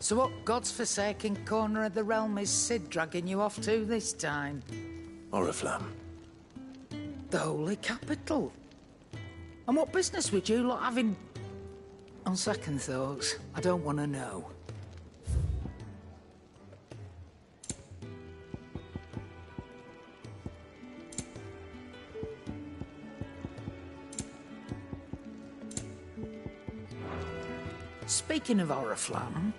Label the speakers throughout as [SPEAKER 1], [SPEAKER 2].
[SPEAKER 1] So what God's forsaken corner of the realm is Sid dragging you off to this time?
[SPEAKER 2] Oriflamme.
[SPEAKER 1] The Holy Capital. And what business would you lot have in... On second thoughts, I don't want to know. Speaking of Oriflamme,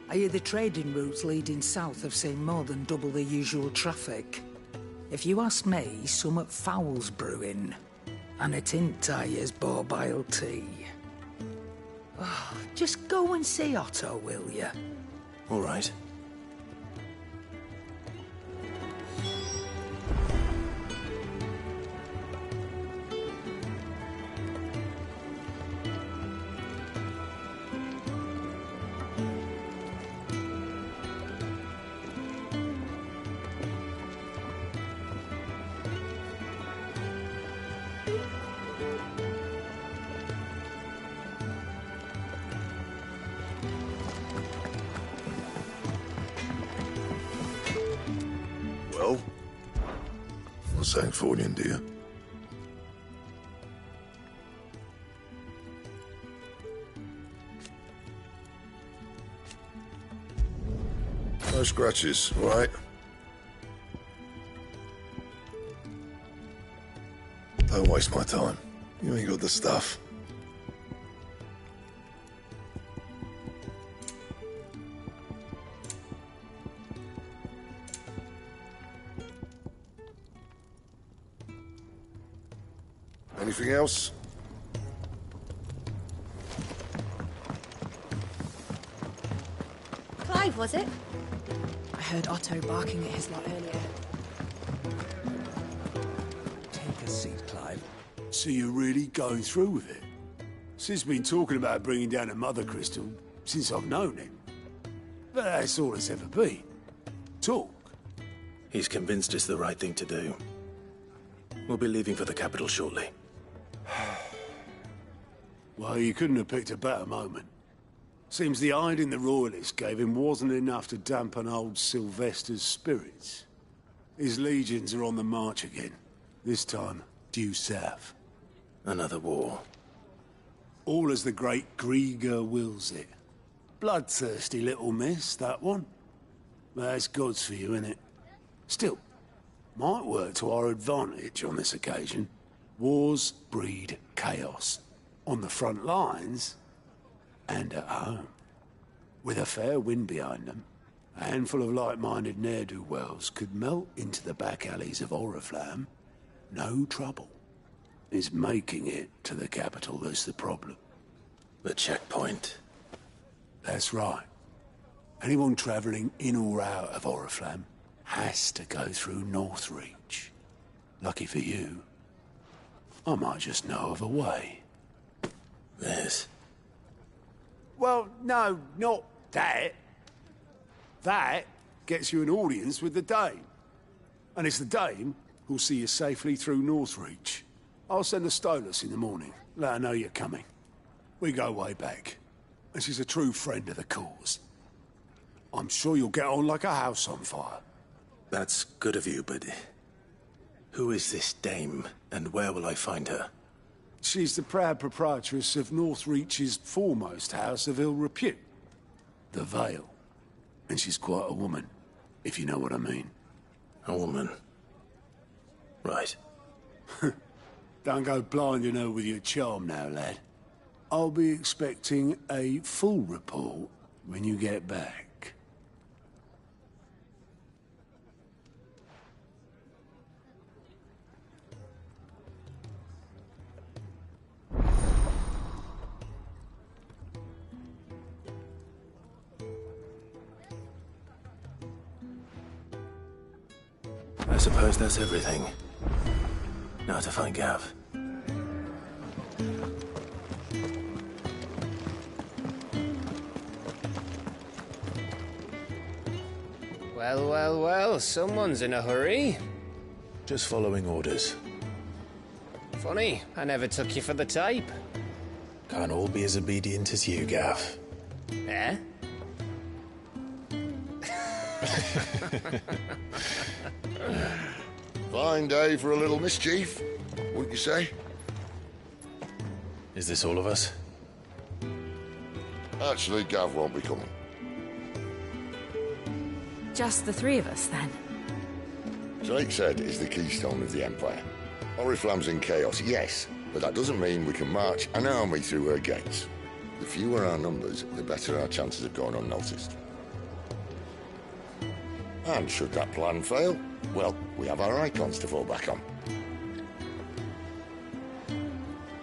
[SPEAKER 1] I hear the trading routes leading south have seen more than double the usual traffic. If you ask me, somewhat foul's brewing. And a tint tires borbile tea. Oh, just go and see Otto, will you?
[SPEAKER 2] All right.
[SPEAKER 3] Well, what's that for you, dear? No scratches, all right? Don't waste my time. You ain't got the stuff. Anything else?
[SPEAKER 4] Clive, was it? I heard Otto barking at his lot earlier.
[SPEAKER 5] Take a seat, Clive.
[SPEAKER 6] So you're really going through with it? Sid's been talking about bringing down a mother crystal since I've known him. But that's all it's ever been. Talk.
[SPEAKER 2] He's convinced it's the right thing to do. We'll be leaving for the capital shortly.
[SPEAKER 6] Well, you couldn't have picked a better moment. Seems the hiding the Royalists gave him wasn't enough to dampen old Sylvester's spirits. His legions are on the march again. This time, due south.
[SPEAKER 2] Another war.
[SPEAKER 6] All as the great Grieger wills it. Bloodthirsty little miss, that one. But that's God's for you, innit? Still, might work to our advantage on this occasion. Wars breed chaos. On the front lines, and at home. With a fair wind behind them, a handful of like-minded ne'er-do-wells could melt into the back alleys of Oriflamme. No trouble. It's making it to the capital that's the problem.
[SPEAKER 2] The checkpoint.
[SPEAKER 6] That's right. Anyone travelling in or out of Oriflamme has to go through Northreach. Lucky for you, I might just know of a way.
[SPEAKER 2] This.
[SPEAKER 6] Well, no, not that. That gets you an audience with the Dame. And it's the Dame who'll see you safely through Northreach. I'll send the Stolas in the morning. Let her know you're coming. We go way back. And she's a true friend of the cause. I'm sure you'll get on like a house on fire.
[SPEAKER 2] That's good of you, but... who is this dame, and where will I find her?
[SPEAKER 6] She's the proud proprietress of Northreach's foremost house of ill repute, the Vale. And she's quite a woman, if you know what I mean.
[SPEAKER 2] A woman. Right.
[SPEAKER 6] Don't go blinding her with your charm now, lad. I'll be expecting a full report when you get back.
[SPEAKER 2] I suppose that's everything. Now to find Gav.
[SPEAKER 7] Well, well, well, someone's in a hurry.
[SPEAKER 2] Just following orders.
[SPEAKER 7] Funny, I never took you for the type.
[SPEAKER 2] Can't all be as obedient as you, Gav.
[SPEAKER 7] Eh?
[SPEAKER 3] Fine day for a little mischief, wouldn't you say?
[SPEAKER 2] Is this all of us?
[SPEAKER 3] Actually, Gav won't be coming.
[SPEAKER 4] Just the three of us, then.
[SPEAKER 3] Drake's Head is the keystone of the Empire. Oriflamme's in chaos, yes, but that doesn't mean we can march an army through her gates. The fewer our numbers, the better our chances of going unnoticed. And should that plan fail, well, we have our icons to fall back on.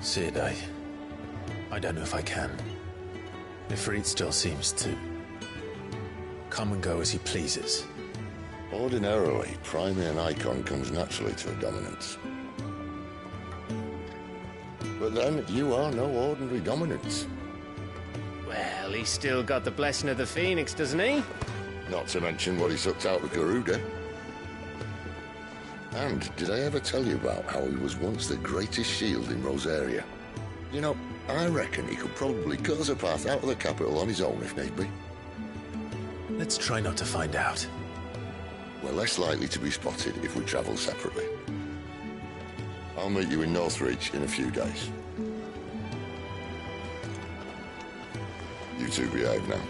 [SPEAKER 2] Sid, I don't know if I can. Ifrit still seems to come and go as he pleases.
[SPEAKER 3] Ordinarily, priming an icon comes naturally to a dominance. But then, you are no ordinary dominance.
[SPEAKER 7] Well, he's still got the blessing of the Phoenix, doesn't he?
[SPEAKER 3] Not to mention what he sucked out of Garuda. And did I ever tell you about how he was once the greatest shield in Rosaria? You know, I reckon he could probably cut us a path out of the capital on his own if need be.
[SPEAKER 2] Let's try not to find out.
[SPEAKER 3] We're less likely to be spotted if we travel separately. I'll meet you in Northreach in a few days. You two behave now.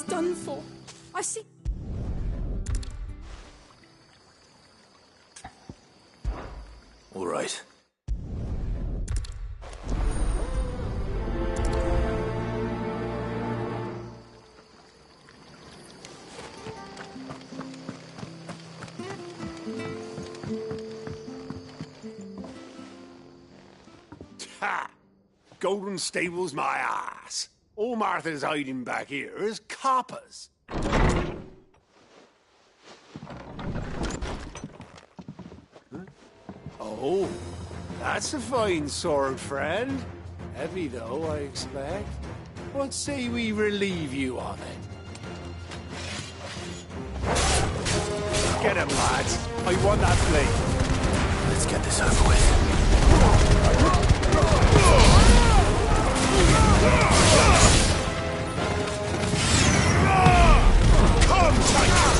[SPEAKER 4] Done for. I see.
[SPEAKER 2] All right.
[SPEAKER 6] Ha! Golden Stable's my ass. All Martha's hiding back here is coppers. Huh? Oh, that's a fine sword, friend. Heavy, though, I expect. What say we relieve you of it? Get him, lads. I want that blade.
[SPEAKER 2] Let's get this over with.
[SPEAKER 6] Come, Titan!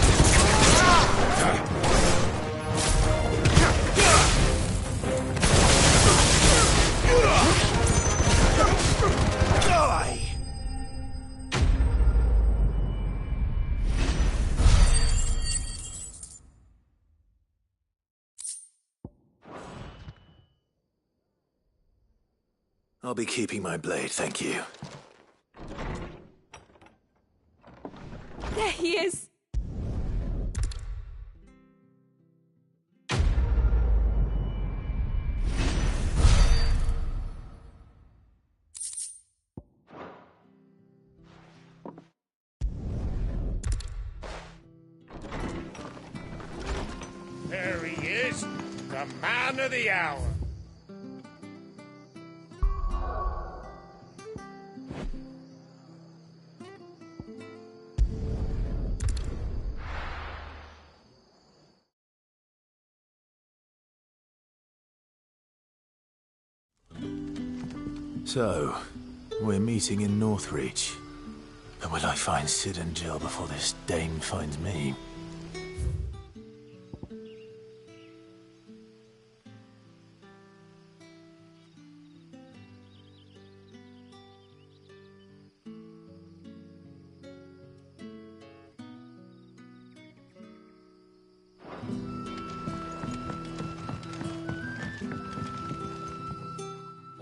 [SPEAKER 6] Die!
[SPEAKER 2] I'll be keeping my blade, thank you.
[SPEAKER 4] There he is.
[SPEAKER 8] There he is, the man of the hour.
[SPEAKER 2] So, we're meeting in Northreach. But will I find Sid and Jill before this Dane finds me?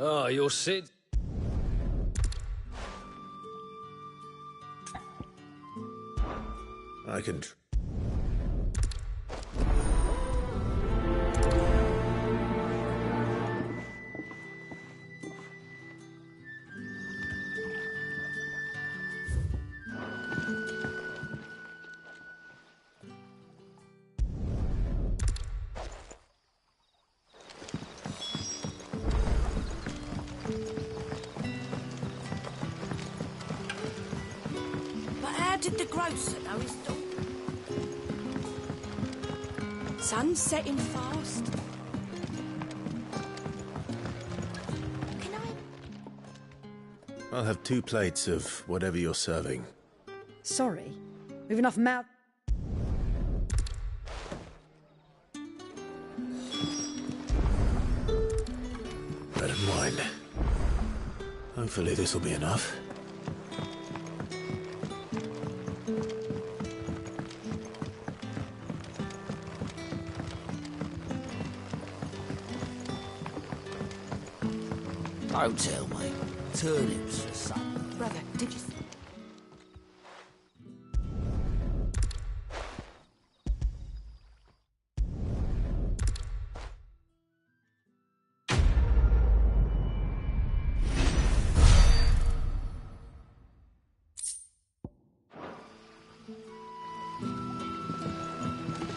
[SPEAKER 9] Oh, you're Sid?
[SPEAKER 2] I can...
[SPEAKER 4] Did the grocer know his dog? Sun's setting fast. Can I?
[SPEAKER 2] I'll have 2 plates of whatever you're serving.
[SPEAKER 9] Sorry. We've enough mouth.
[SPEAKER 2] Bread and wine. Hopefully this will be enough.
[SPEAKER 5] Don't tell me. Turnips or something.
[SPEAKER 4] Brother, did you...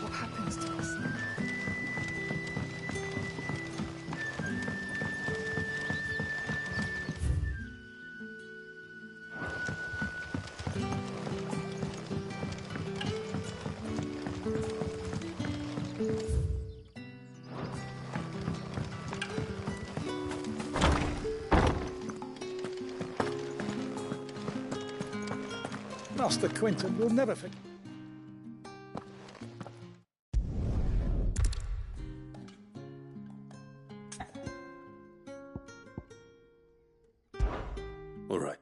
[SPEAKER 4] What happens to us?
[SPEAKER 10] Master Quinton will never forget.
[SPEAKER 2] All right.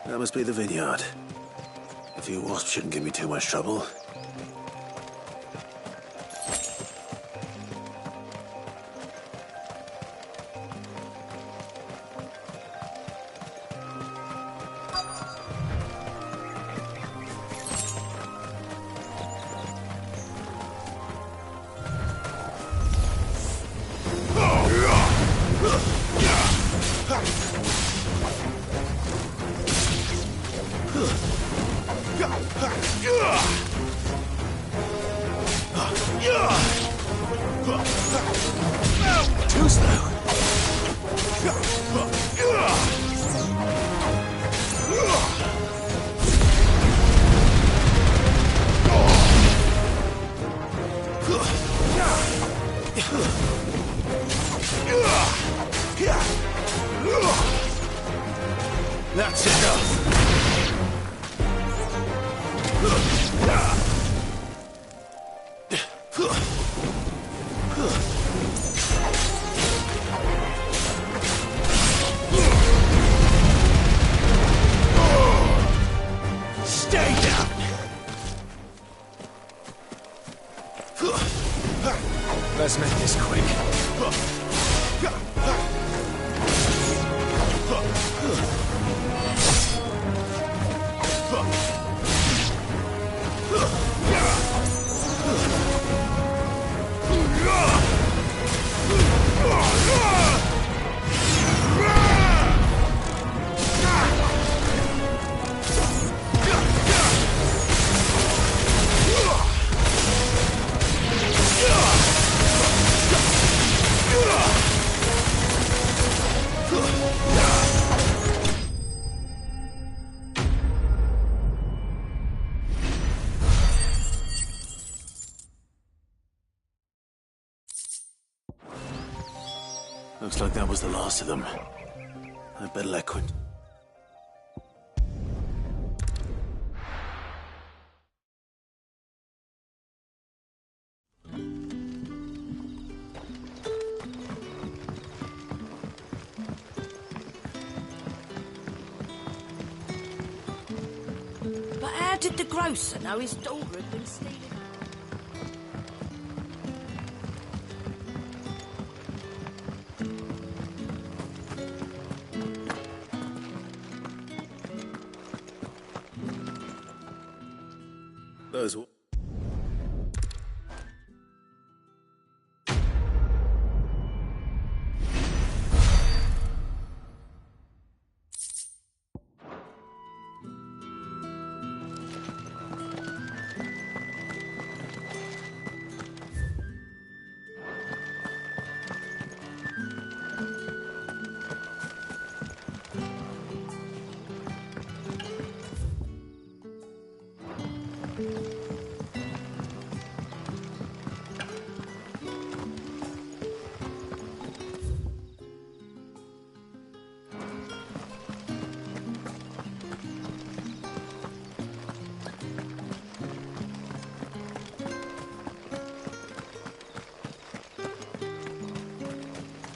[SPEAKER 2] That must be the vineyard. A few wasps shouldn't give me too much trouble. Too slow. That's enough. Stay down. Let's make this quick. Looks like that was the last of them. I better let Quint.
[SPEAKER 5] did the grocer know his daughter had been stealing?
[SPEAKER 2] Those...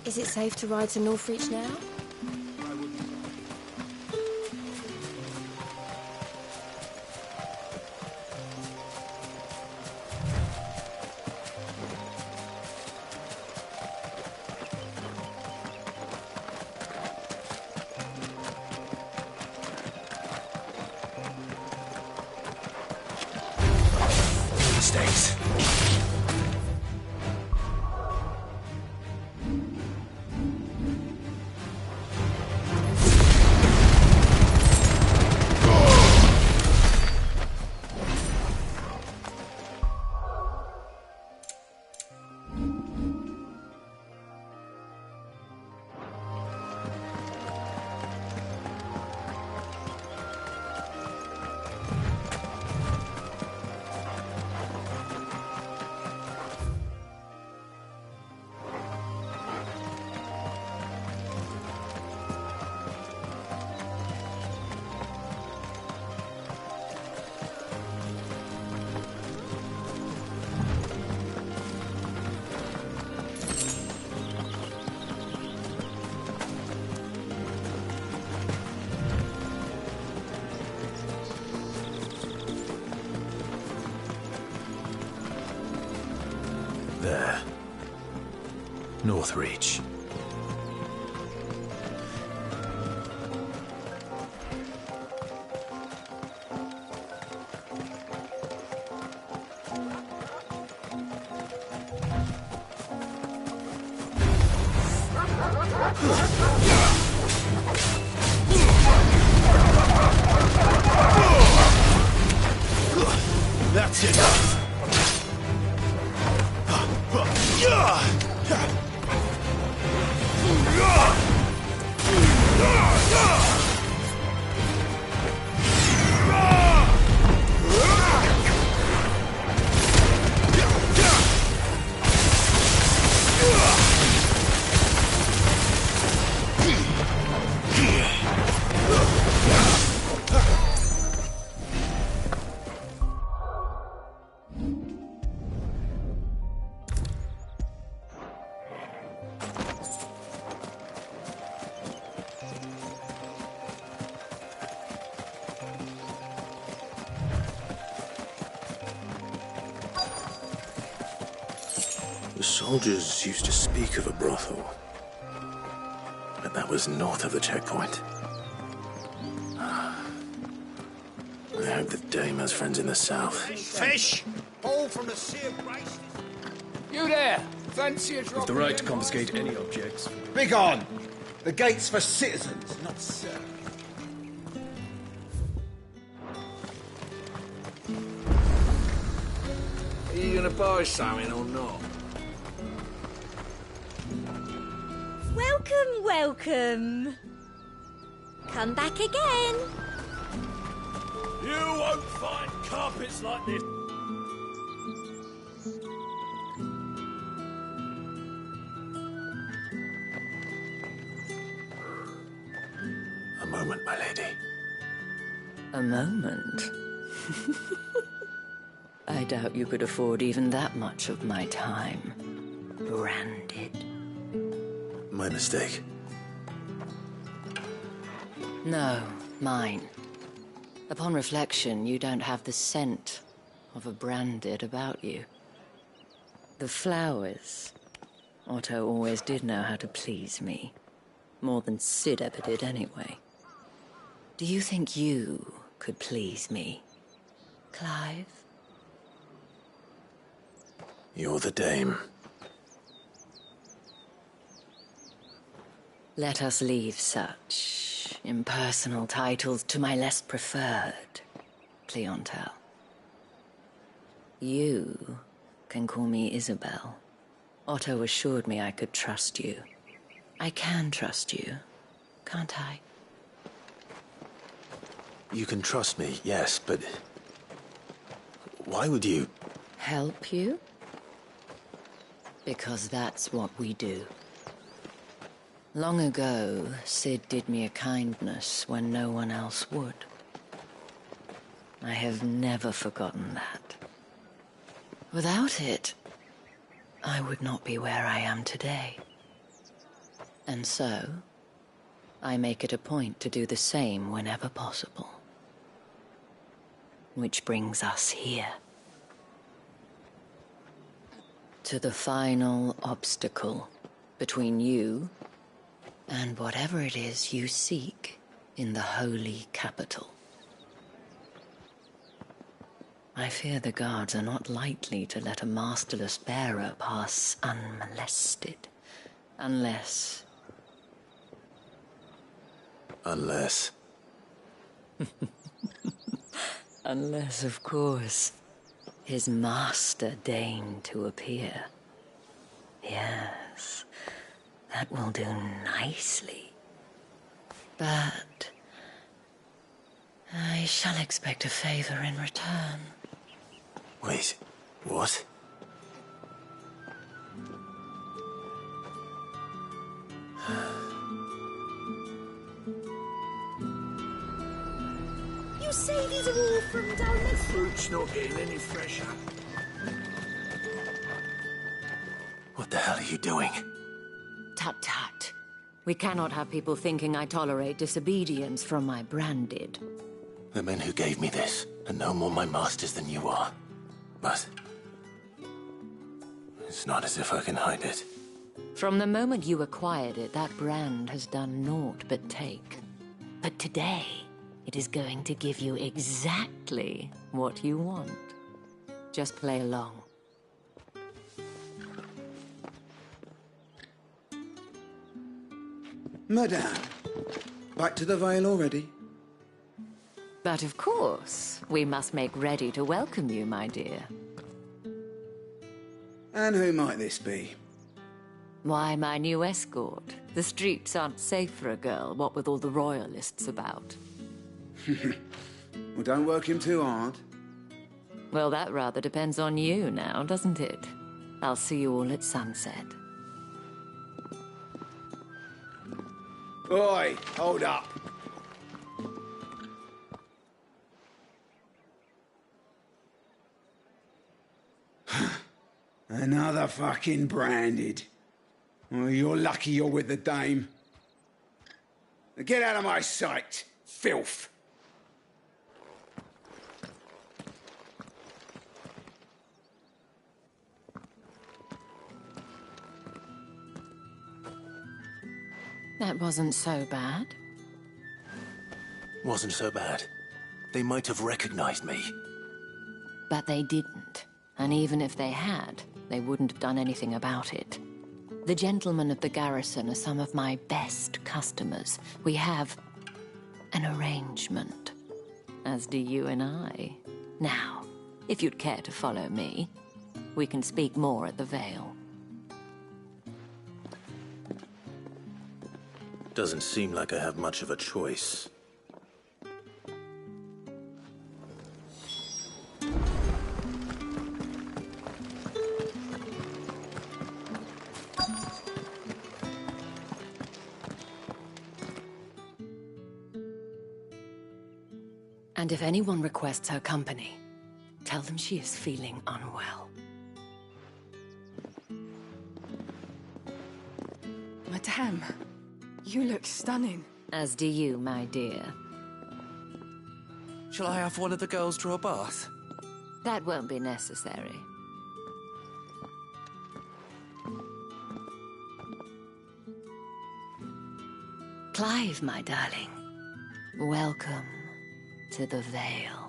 [SPEAKER 4] Is it safe to ride to Northreach now?
[SPEAKER 2] Mistakes. There. Northreach. That's enough. The soldiers used to speak of a brothel, but that was north of the checkpoint. I hope the dame has friends in the south.
[SPEAKER 8] Fish! All from the sea of grace.
[SPEAKER 11] You there! Fancy a drop?
[SPEAKER 2] With the right to confiscate any objects.
[SPEAKER 12] Begone! The gate's for citizens, not serfs.
[SPEAKER 11] Are you gonna buy something or not?
[SPEAKER 13] Welcome, welcome. Come back again.
[SPEAKER 11] You won't find carpets like this.
[SPEAKER 2] A moment, my lady.
[SPEAKER 5] A moment? I doubt you could afford even that much of my time. Branded.
[SPEAKER 2] My mistake.
[SPEAKER 5] No, mine. Upon reflection, you don't have the scent of a branded about you. The flowers. Otto always did know how to please me. More than Sid ever did anyway. Do you think you could please me, Clive?
[SPEAKER 2] You're the dame.
[SPEAKER 5] Let us leave such impersonal titles to my less preferred clientele. You can call me Isabel. Otto assured me I could trust you. I can trust you, can't I?
[SPEAKER 2] You can trust me, yes, but... why would you...
[SPEAKER 5] Help you? Because that's what we do. Long ago, Sid did me a kindness when no one else would. I have never forgotten that. Without it, I would not be where I am today. And so, I make it a point to do the same whenever possible. Which brings us here. To the final obstacle between you and whatever it is you seek in the holy capital. I fear the guards are not likely to let a masterless bearer pass unmolested. Unless...
[SPEAKER 2] Unless...
[SPEAKER 5] Unless, of course, his master deigned to appear. Yes, that will do nicely. But... I shall expect a favor in return.
[SPEAKER 2] Wait, what?
[SPEAKER 13] You say these are all from down
[SPEAKER 11] The fruit's not getting any fresher.
[SPEAKER 2] What the hell are you doing?
[SPEAKER 5] Tut-tut. We cannot have people thinking I tolerate disobedience from my branded.
[SPEAKER 2] The men who gave me this are no more my masters than you are. But... it's not as if I can hide it.
[SPEAKER 5] From the moment you acquired it, that brand has done naught but take. But today, it is going to give you exactly what you want. Just play along.
[SPEAKER 12] Madame, back to the Vale already?
[SPEAKER 5] But of course, we must make ready to welcome you, my dear.
[SPEAKER 12] And who might this be?
[SPEAKER 5] Why, my new escort. The streets aren't safe for a girl, what with all the royalists about.
[SPEAKER 12] Well, don't work him too hard.
[SPEAKER 5] Well, that rather depends on you now, doesn't it? I'll see you all at sunset.
[SPEAKER 12] Oi, hold up. Another fucking branded. Well, you're lucky you're with the dame. Get out of my sight, filth.
[SPEAKER 5] That wasn't so bad.
[SPEAKER 2] Wasn't so bad. They might have recognized me.
[SPEAKER 5] But they didn't. And even if they had, they wouldn't have done anything about it. The gentlemen of the garrison are some of my best customers. We have an arrangement, as do you and I. Now, if you'd care to follow me, we can speak more at the Vale.
[SPEAKER 2] Doesn't seem like I have much of a choice.
[SPEAKER 5] And if anyone requests her company, tell them she is feeling unwell.
[SPEAKER 4] Madame, you look stunning.
[SPEAKER 5] As do you, my dear.
[SPEAKER 14] Shall I have one of the girls draw a bath?
[SPEAKER 5] That won't be necessary. Clive, my darling. Welcome to the Vale.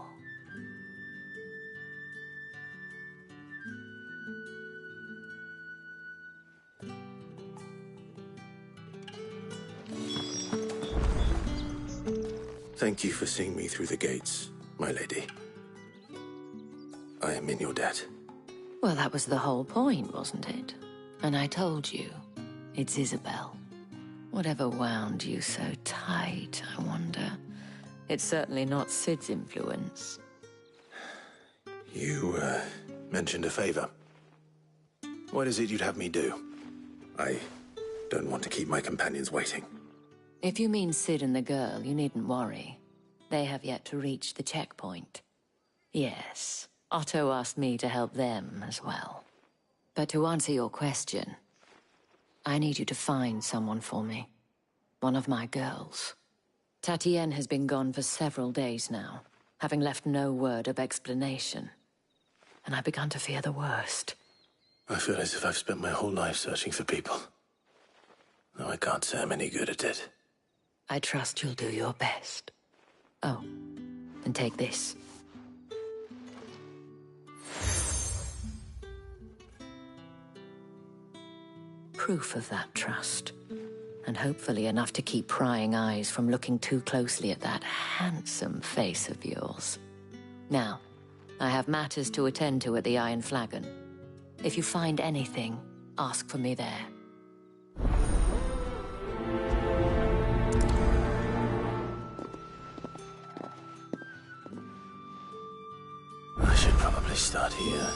[SPEAKER 2] Thank you for seeing me through the gates, my lady. I am in your debt.
[SPEAKER 5] Well, that was the whole point, wasn't it? And I told you, it's Isabel. Whatever wound you so tight, I wonder. It's certainly not Sid's influence.
[SPEAKER 2] You, mentioned a favor. What is it you'd have me do? I don't want to keep my companions waiting.
[SPEAKER 5] If you mean Sid and the girl, you needn't worry. They have yet to reach the checkpoint. Yes, Otto asked me to help them as well. But to answer your question, I need you to find someone for me. One of my girls. Tatienne has been gone for several days now, having left no word of explanation. And I've begun to fear the worst.
[SPEAKER 2] I feel as if I've spent my whole life searching for people. Though I can't say I'm any good at it.
[SPEAKER 5] I trust you'll do your best. Oh, and take this. Proof of that trust. And hopefully enough to keep prying eyes from looking too closely at that handsome face of yours. Now, I have matters to attend to at the Iron Flagon. If you find anything, ask for me there.
[SPEAKER 2] I should probably start here.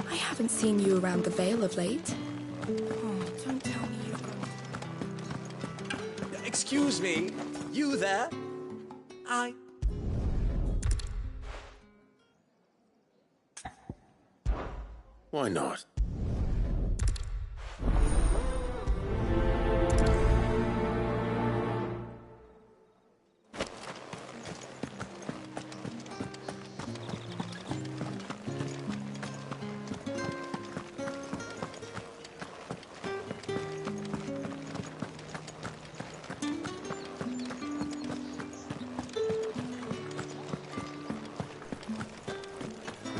[SPEAKER 13] I haven't seen you around the Vale of late. Oh, don't tell me you're going.
[SPEAKER 14] Excuse me, you there?
[SPEAKER 2] Why not?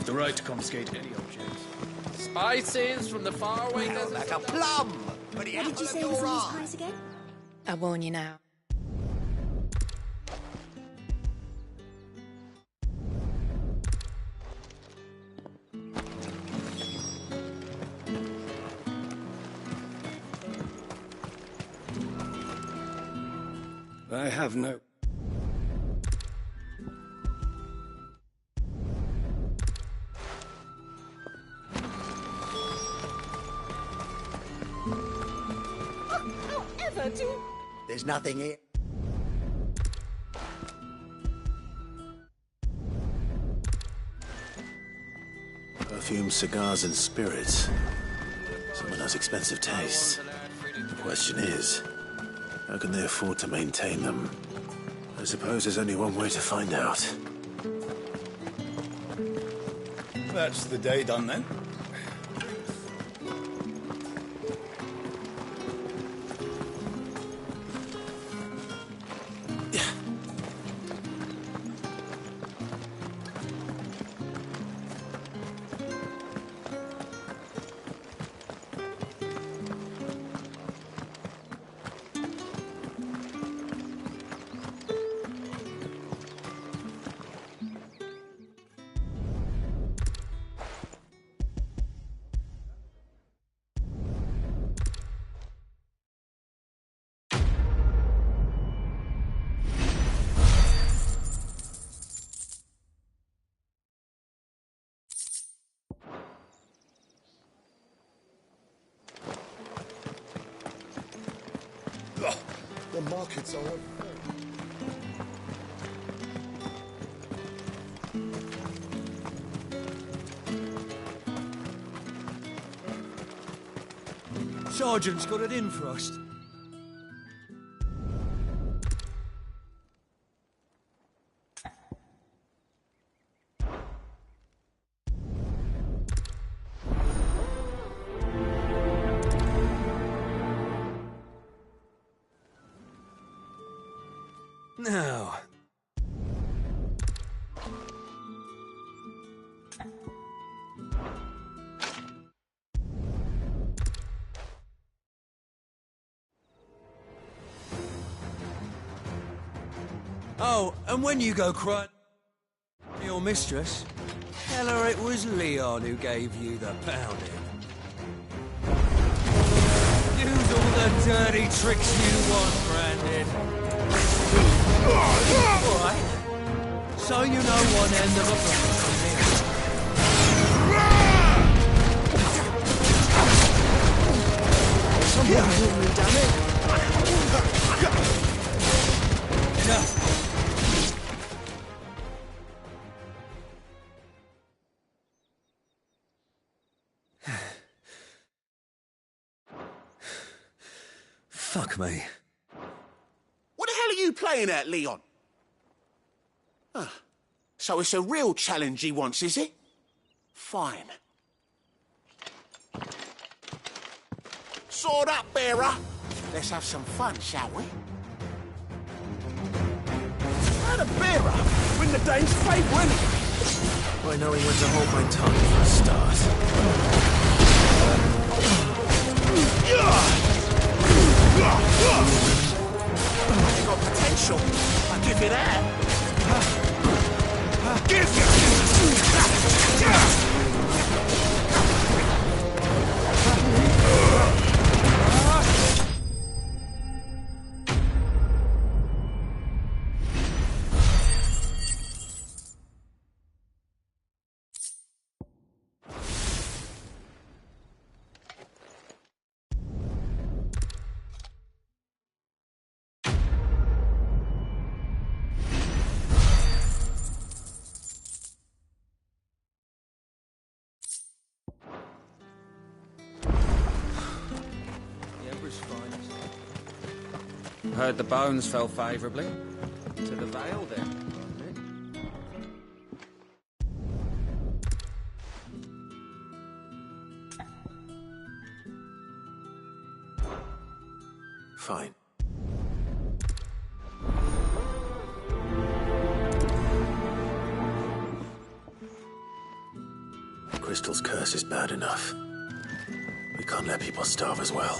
[SPEAKER 15] The right to confiscate any object.
[SPEAKER 14] Spices from the faraway desert.
[SPEAKER 8] Like a plum! But it
[SPEAKER 13] What did you say was on his price again?
[SPEAKER 4] I warn you now.
[SPEAKER 10] I have no...
[SPEAKER 8] There's nothing here.
[SPEAKER 2] Perfume, cigars, and spirits. Someone has expensive tastes. The question is, how can they afford to maintain them? I suppose there's only one way to find out.
[SPEAKER 15] That's the day done then.
[SPEAKER 3] The markets are open.
[SPEAKER 16] Sergeant's got it in for us. Now. Oh, and when you go crying your mistress, tell her it was Leon who gave you the pounding. Use all the dirty tricks you want, Brandon. Alright. So you know one end of a branch from the other. Someone hit me, damn it! Enough. Fuck me.
[SPEAKER 11] What the hell are you playing at, Leon? Ah, so it's a real challenge he wants, is it? Fine. Sword up, bearer. Let's have some fun, shall we? How the bearer win the Dane's favour anyway?
[SPEAKER 2] By knowing when to hold my tongue for a start.
[SPEAKER 11] You got potential. I'll give you that. Give you!
[SPEAKER 14] Heard the bones fell favourably to the Vale then.
[SPEAKER 2] Fine. Crystal's curse is bad enough. We can't let people starve as well.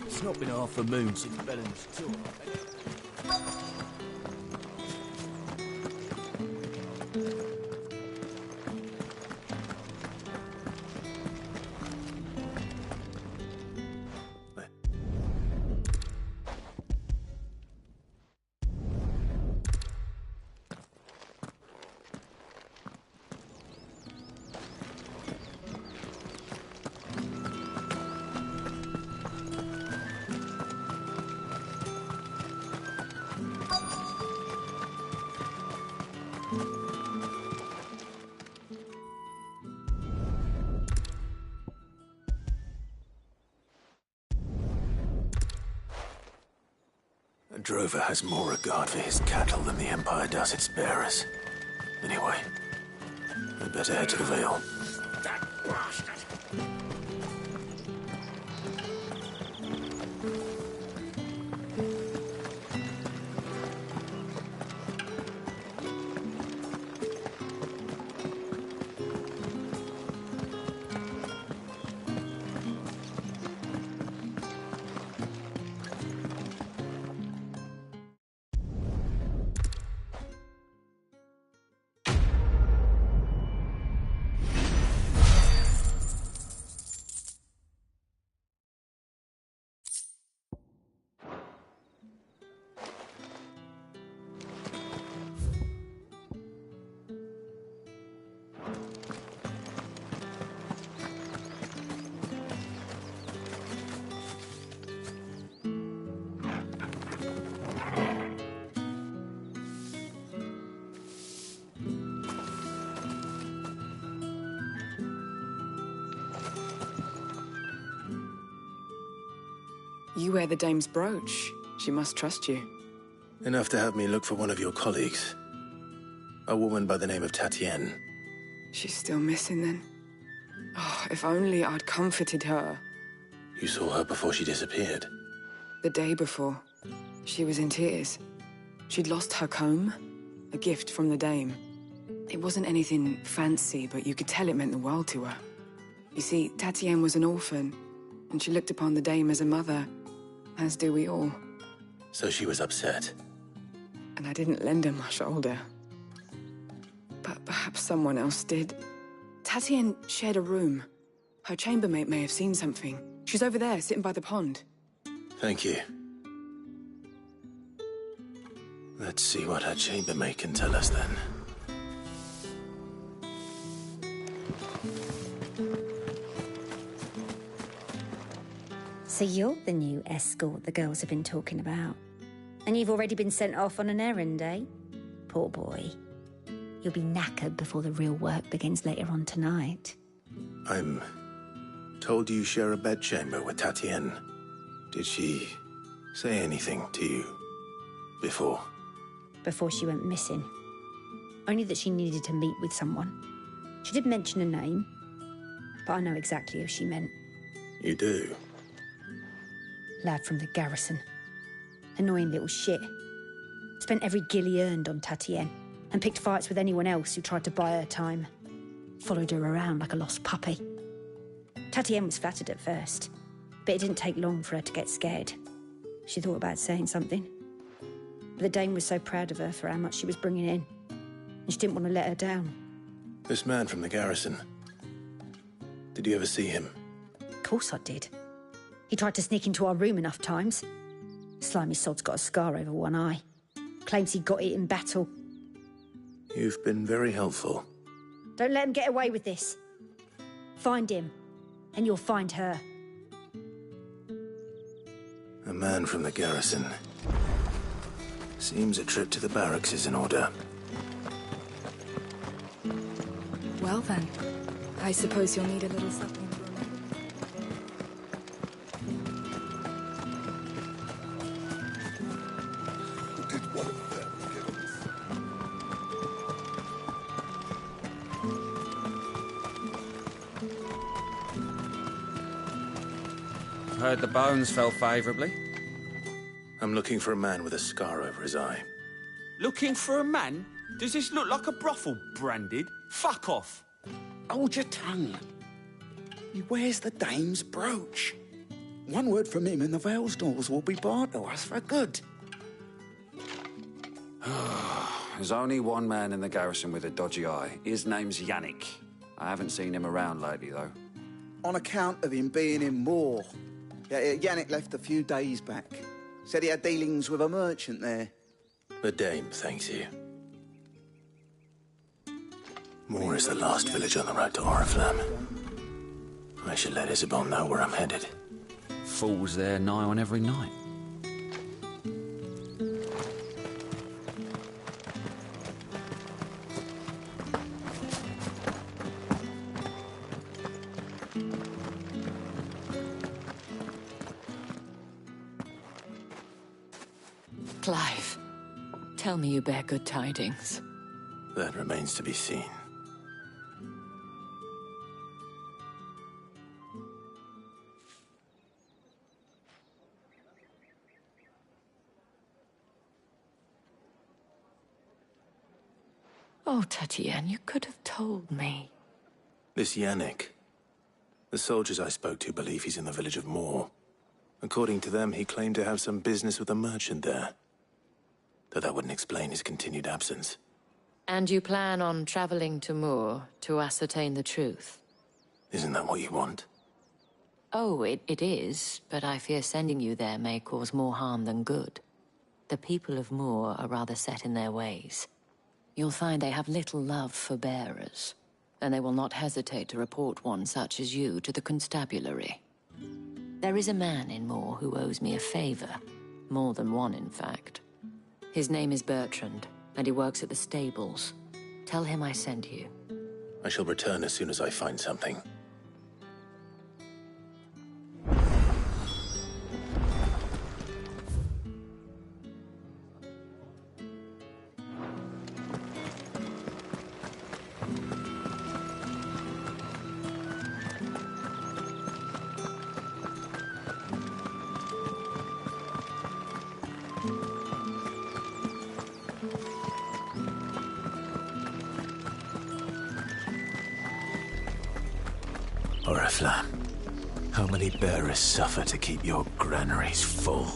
[SPEAKER 16] It's not been half a moon since Bellen's tour.
[SPEAKER 2] Drover has more regard for his cattle than the Empire does its bearers. Anyway, we'd better head to the Vale.
[SPEAKER 11] That bastard!
[SPEAKER 4] You wear the dame's brooch. She must trust you.
[SPEAKER 2] Enough to have me look for one of your colleagues. A woman by the name of Tatienne.
[SPEAKER 4] She's still missing then. Oh, if only I'd comforted her.
[SPEAKER 2] You saw her before she disappeared?
[SPEAKER 4] The day before. She was in tears. She'd lost her comb, a gift from the dame. It wasn't anything fancy, but you could tell it meant the world to her. You see, Tatienne was an orphan, and she looked upon the dame as a mother, as do we all.
[SPEAKER 2] So she was upset.
[SPEAKER 4] And I didn't lend her my shoulder. But perhaps someone else did. Tatienne shared a room. Her chambermaid may have seen something. She's over there, sitting by the pond.
[SPEAKER 2] Thank you. Let's see what her chambermaid can tell us then.
[SPEAKER 17] So you're the new escort the girls have been talking about. And you've already been sent off on an errand, eh? Poor boy. You'll be knackered before the real work begins later on tonight.
[SPEAKER 2] I'm told you share a bedchamber with Tatienne. Did she say anything to you before?
[SPEAKER 17] Before she went missing. Only that she needed to meet with someone. She did mention a name, but I know exactly who she meant.
[SPEAKER 2] You do?
[SPEAKER 17] Lad from the garrison. Annoying little shit. Spent every guil he earned on Tatienne, and picked fights with anyone else who tried to buy her time. Followed her around like a lost puppy. Tatienne was flattered at first, but it didn't take long for her to get scared. She thought about saying something. But the dame was so proud of her for how much she was bringing in, and she didn't want to let her down.
[SPEAKER 2] This man from the garrison. Did you ever see him?
[SPEAKER 17] Of course I did. He tried to sneak into our room enough times. Slimy sod's got a scar over one eye. Claims he got it in battle.
[SPEAKER 2] You've been very helpful.
[SPEAKER 17] Don't let him get away with this. Find him, and you'll find her.
[SPEAKER 2] A man from the garrison. Seems a trip to the barracks is in order.
[SPEAKER 13] Well then, I suppose you'll need a little something.
[SPEAKER 14] Heard the bones fell favourably.
[SPEAKER 2] I'm looking for a man with a scar over his eye.
[SPEAKER 18] Looking for a man? Does this look like a brothel, Branded? Fuck off.
[SPEAKER 12] Hold your tongue. He wears the dame's brooch. One word from him and the Valesdorls will be barred to us for good.
[SPEAKER 14] There's only one man in the garrison with a dodgy eye. His name's Yannick. I haven't seen him around lately, though.
[SPEAKER 12] On account of him being in Moor. Yannick left a few days back. Said he had dealings with a merchant there.
[SPEAKER 2] The dame thanks you. Moor is the last village on the road to Oriflamme. I should let Isabel know where I'm headed.
[SPEAKER 14] Fools there nigh on every night.
[SPEAKER 5] Clive, tell me you bear good tidings.
[SPEAKER 2] That remains to be seen.
[SPEAKER 5] Oh, Tatienne, you could have told me.
[SPEAKER 2] This Yannick. The soldiers I spoke to believe he's in the village of Moor. According to them, he claimed to have some business with a merchant there. Though that wouldn't explain his continued absence.
[SPEAKER 5] And you plan on traveling to Moor to ascertain the truth?
[SPEAKER 2] Isn't that what you want?
[SPEAKER 5] Oh, it is, but I fear sending you there may cause more harm than good. The people of Moor are rather set in their ways. You'll find they have little love for bearers, and they will not hesitate to report one such as you to the constabulary. There is a man in Moor who owes me a favor. More than one, in fact. His name is Bertrand, and he works at the stables. Tell him I sent you.
[SPEAKER 2] I shall return as soon as I find something. Oriflamme. How many bearers suffer to keep your granaries full?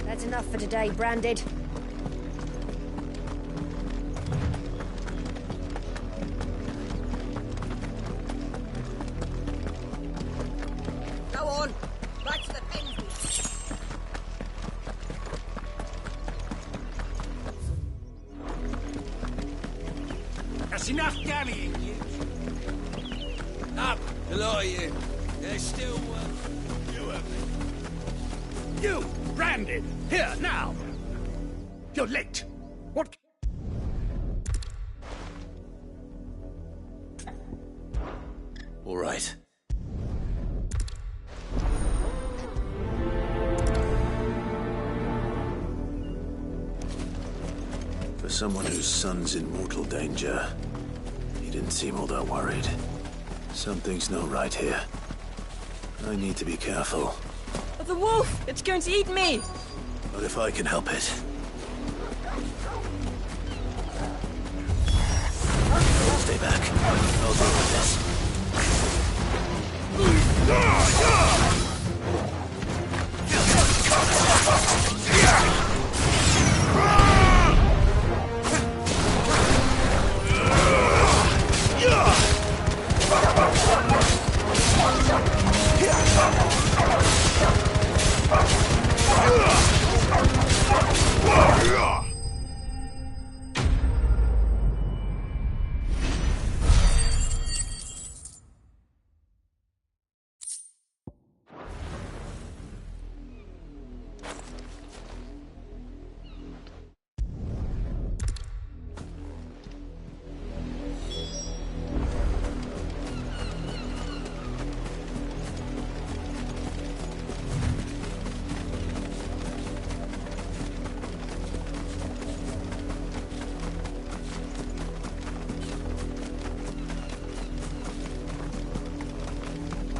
[SPEAKER 17] That's enough for today, Branded.
[SPEAKER 19] Go on, back to the pens.
[SPEAKER 16] That's enough dallying, you. Up, a lot of you. There's still
[SPEAKER 20] You, Branded, here, now! You're late. What?
[SPEAKER 2] All right. For someone whose son's in mortal danger, he didn't seem all that worried. Something's not right here. I need to be careful.
[SPEAKER 19] The wolf! It's going to eat me!
[SPEAKER 2] But if I can help it. Stay back. I'll deal with this.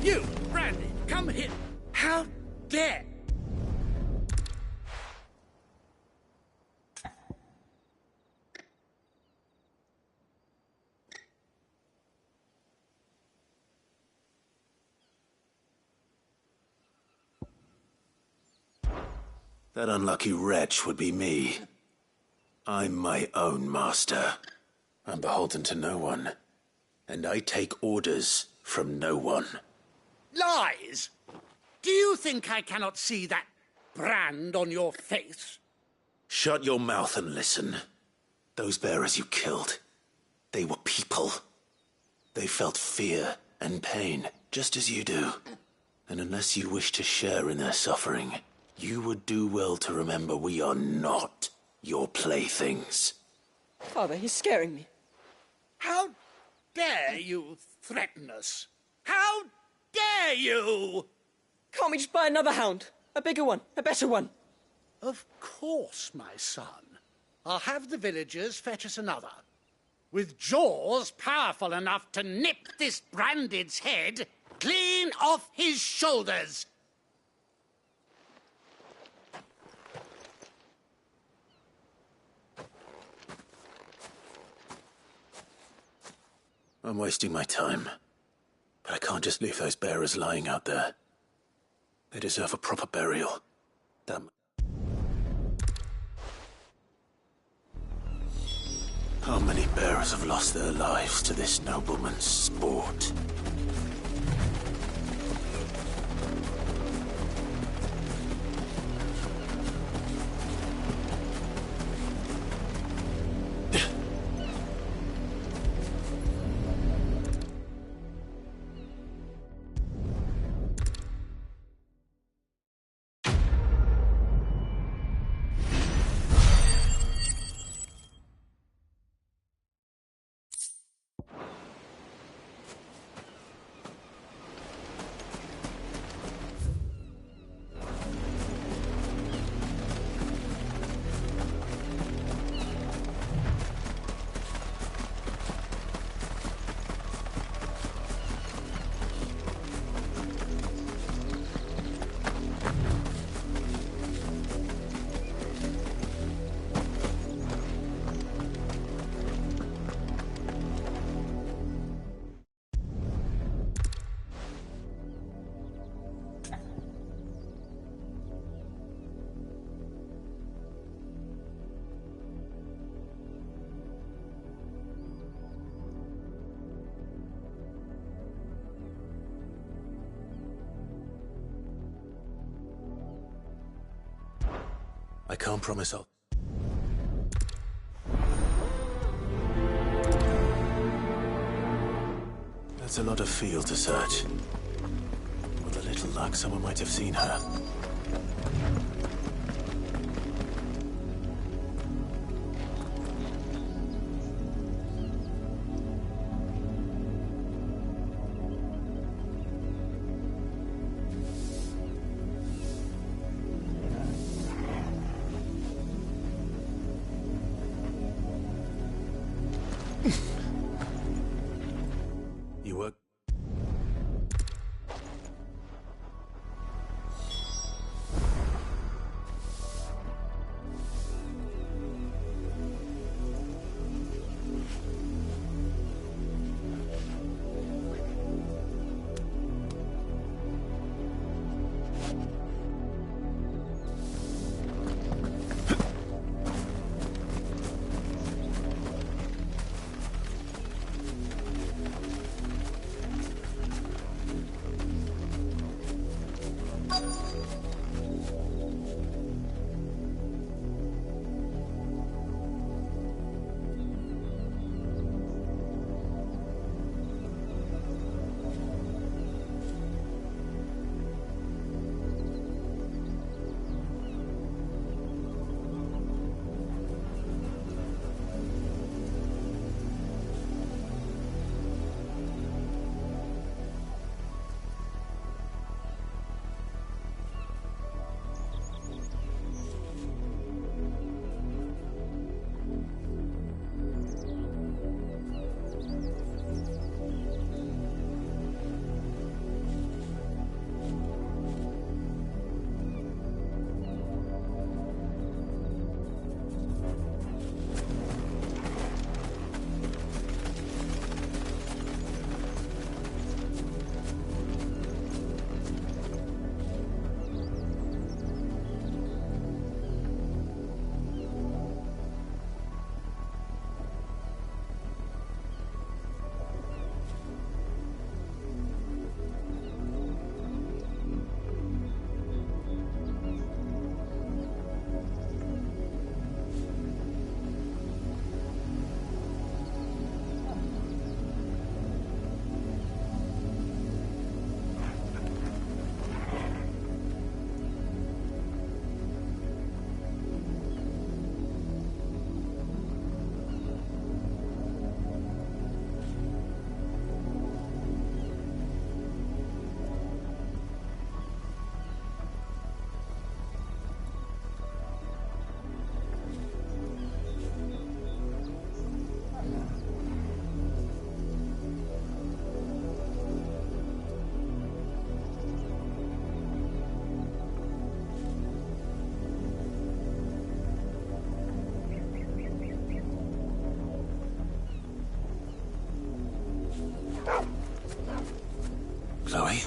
[SPEAKER 20] You, Branded, come here. How dare!
[SPEAKER 2] That unlucky wretch would be me. I'm my own master. I'm beholden to no one. And I take orders from no one.
[SPEAKER 20] Lies! Do you think I cannot see that brand on your face?
[SPEAKER 2] Shut your mouth and listen. Those bearers you killed, they were people. They felt fear and pain, just as you do. And unless you wish to share in their suffering, you would do well to remember we are not your playthings.
[SPEAKER 19] Father, he's scaring me.
[SPEAKER 20] How dare you threaten us? How dare you?
[SPEAKER 19] Can't we just buy another hound? A bigger one, a better one.
[SPEAKER 20] Of course, my son. I'll have the villagers fetch us another. With jaws powerful enough to nip this Branded's head clean off his shoulders.
[SPEAKER 2] I'm wasting my time. But I can't just leave those bearers lying out there. They deserve a proper burial. Damn. How many bearers have lost their lives to this nobleman's sport? I can't promise I'll... That's a lot of field to search. With a little luck, someone might have seen her. You work? Chloe?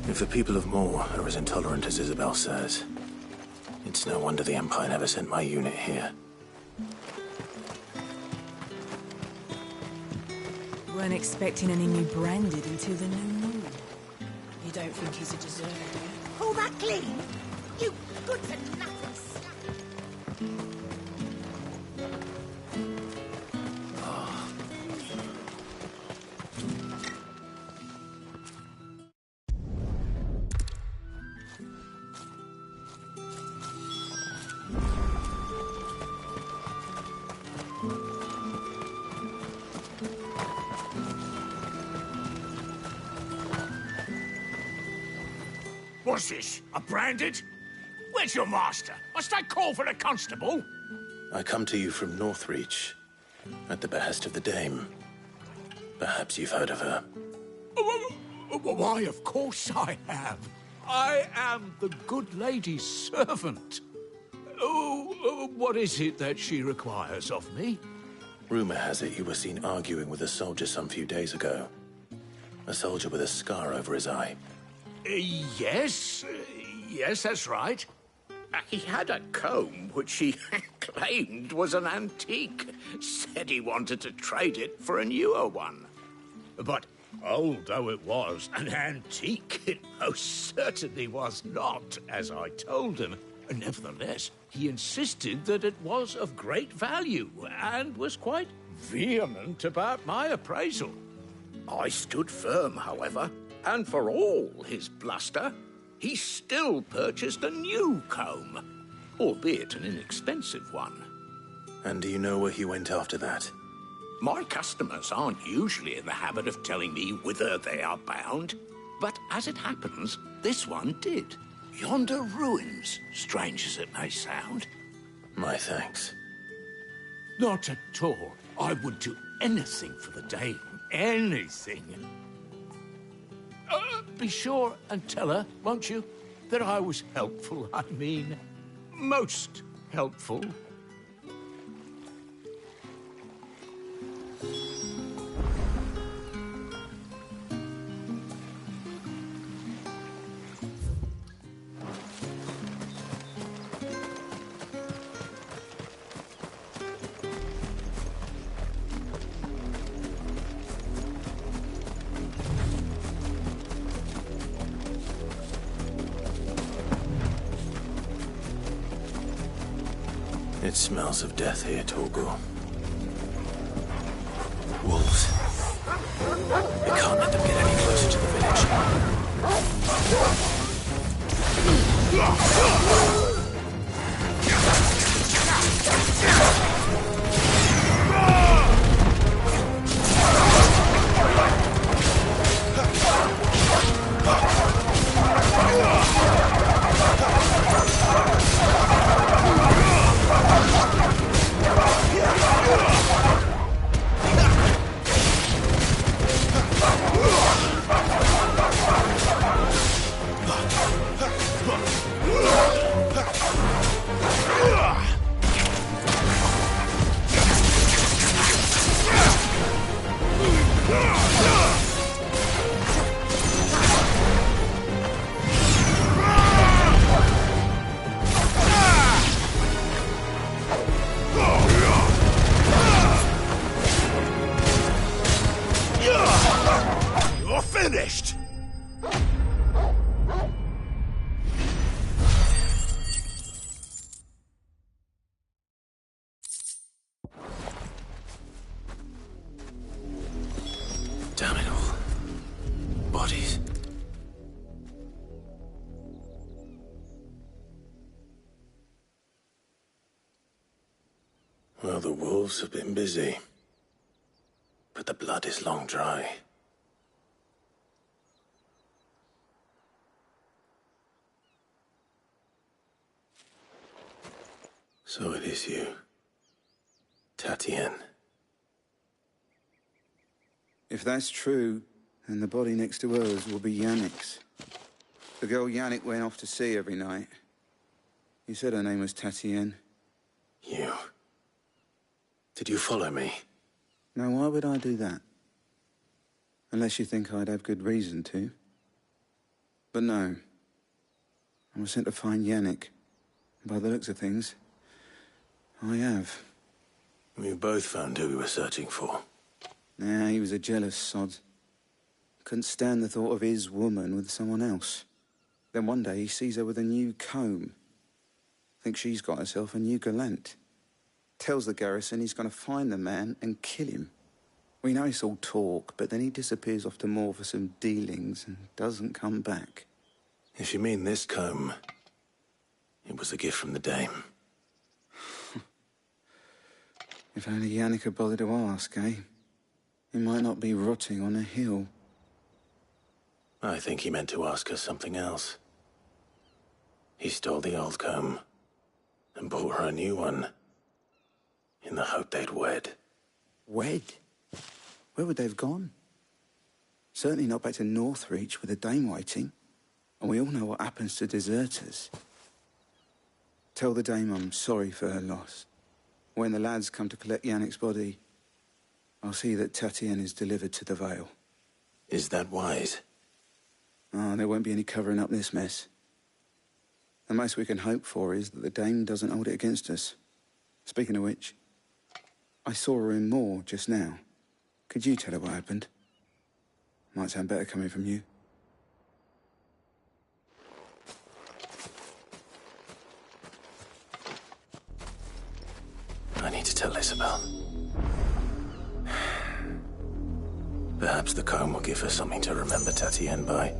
[SPEAKER 2] If the people of Moor are as intolerant as Isabel says, it's no wonder the Empire never sent my unit here.
[SPEAKER 4] Weren't expecting any new branded until the new moon.
[SPEAKER 13] You don't think he's a deserter, do you?
[SPEAKER 19] Pull that clean, you good-for-nothing slut.
[SPEAKER 11] What's this? A branded? Where's your master? Must I call for a constable?
[SPEAKER 2] I come to you from Northreach, at the behest of the Dame. Perhaps you've heard of her.
[SPEAKER 11] Why, of course I have. I am the good lady's servant. What is it that she requires of me?
[SPEAKER 2] Rumor has it you were seen arguing with a soldier some few days ago. A soldier with a scar over his eye.
[SPEAKER 11] Yes, that's right. He had a comb which he claimed was an antique. Said he wanted to trade it for a newer one. But old though it was, an antique it most certainly was not, as I told him. Nevertheless, he insisted that it was of great value and was quite vehement about my appraisal. I stood firm, however, and for all his bluster, he still purchased a new comb, albeit an inexpensive one.
[SPEAKER 2] And do you know where he went after that?
[SPEAKER 11] My customers aren't usually in the habit of telling me whither they are bound, but as it happens, this one did. Yonder ruins, strange as it may sound.
[SPEAKER 2] My thanks.
[SPEAKER 11] Not at all. I would do anything for the Dame. Anything. Be sure and tell her, won't you, that I was helpful. I mean, most helpful.
[SPEAKER 2] It smells of death here, Torgor. Wolves. We can't let them get any closer to the village.
[SPEAKER 11] You're finished!
[SPEAKER 2] Damn it all. Bodies. Well, the wolves have been busy. But the blood is long dry. So it is you, Tatienne.
[SPEAKER 12] If that's true, then the body next to hers will be Yannick's. The girl Yannick went off to sea every night. He said her name was Tatienne.
[SPEAKER 2] You? Did you follow me?
[SPEAKER 12] Now, why would I do that? Unless you think I'd have good reason to. But no. I was sent to find Yannick. By the looks of things, I have.
[SPEAKER 2] We both found who we were searching for.
[SPEAKER 12] Nah, he was a jealous sod. Couldn't stand the thought of his woman with someone else. Then one day he sees her with a new comb. Thinks she's got herself a new gallant. Tells the garrison he's going to find the man and kill him. We know it's all talk, but then he disappears off to Moor for some dealings and doesn't come back.
[SPEAKER 2] If you mean this comb, it was a gift from the dame.
[SPEAKER 12] If only Yannick had bothered to ask, eh? He might not be rotting on a hill.
[SPEAKER 2] I think he meant to ask her something else. He stole the old comb and bought her a new one in the hope they'd wed.
[SPEAKER 12] Wed? Where would they have gone? Certainly not back to Northreach with a dame waiting. And we all know what happens to deserters. Tell the dame I'm sorry for her loss. When the lads come to collect Yannick's body, I'll see that Tatienne is delivered to the Vale.
[SPEAKER 2] Is that wise?
[SPEAKER 12] Ah, there won't be any covering up this mess. The most we can hope for is that the dame doesn't hold it against us. Speaking of which, I saw her in Moor just now. Could you tell her what happened? Might sound better coming from you.
[SPEAKER 2] I need to tell Isabel. Perhaps the comb will give her something to remember Tatienne by.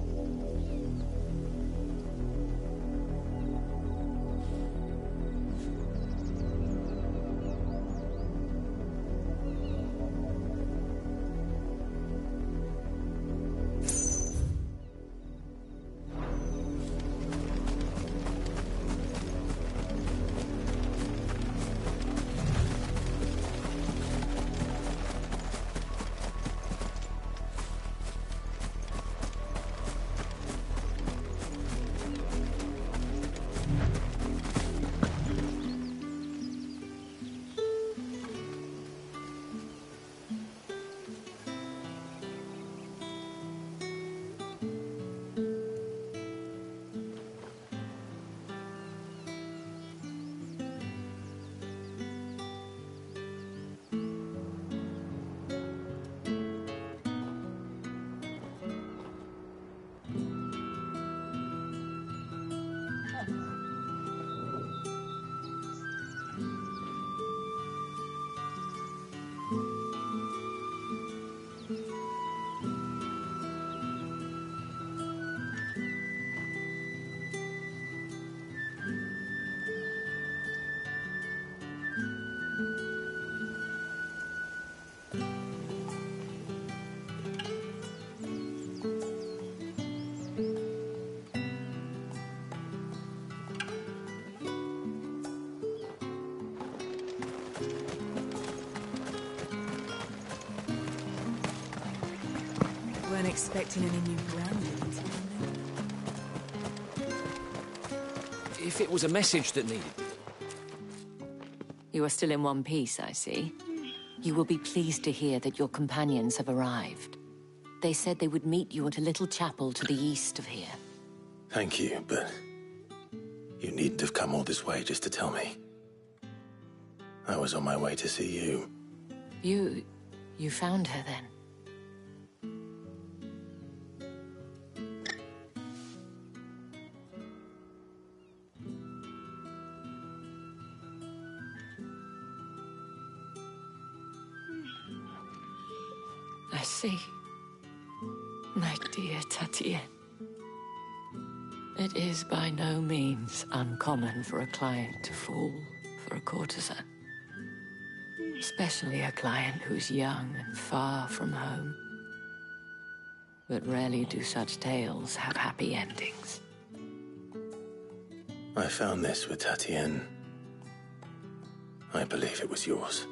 [SPEAKER 4] Weren't expecting any new brandy.
[SPEAKER 21] If it was a message that needed...
[SPEAKER 5] You are still in one piece, I see. You will be pleased to hear that your companions have arrived. They said they would meet you at a little chapel to the east of here.
[SPEAKER 2] Thank you, but you needn't have come all this way just to tell me. I was on my way to see you.
[SPEAKER 5] You found her then? I see. My dear Tatienne. It is by no means uncommon for a client to fall for a courtesan. Especially a client who's young and far from home. But rarely do such tales have happy endings.
[SPEAKER 2] I found this with Tatienne. I believe it was yours.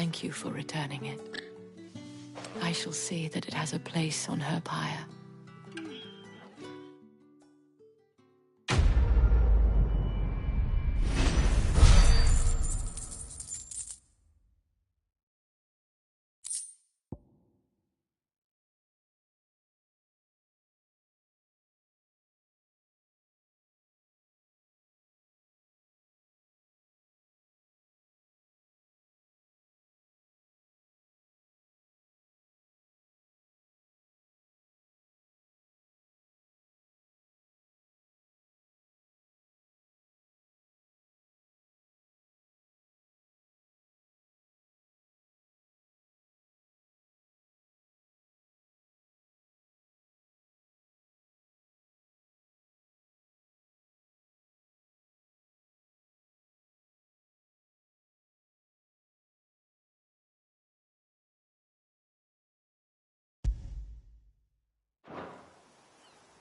[SPEAKER 4] Thank you for returning it. I shall see that it has a place on her pyre.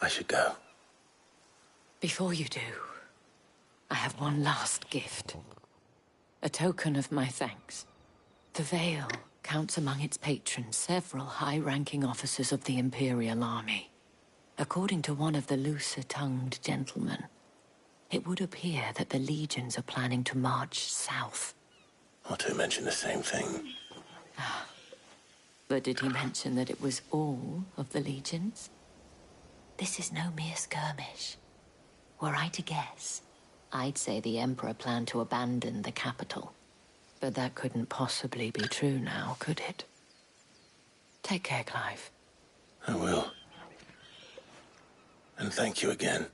[SPEAKER 2] I should go.
[SPEAKER 4] Before you do, I have one last gift. A token of my thanks. The Vale counts among its patrons several high-ranking officers of the Imperial Army. According to one of the looser-tongued gentlemen, it would appear that the legions are planning to march south.
[SPEAKER 2] Otto mentioned the same thing.
[SPEAKER 4] But did he mention that it was all of the legions? This is no mere skirmish. Were I to guess, I'd say the Emperor planned to abandon the capital. But that couldn't possibly be true now, could it? Take care, Clive.
[SPEAKER 2] I will. And thank you again.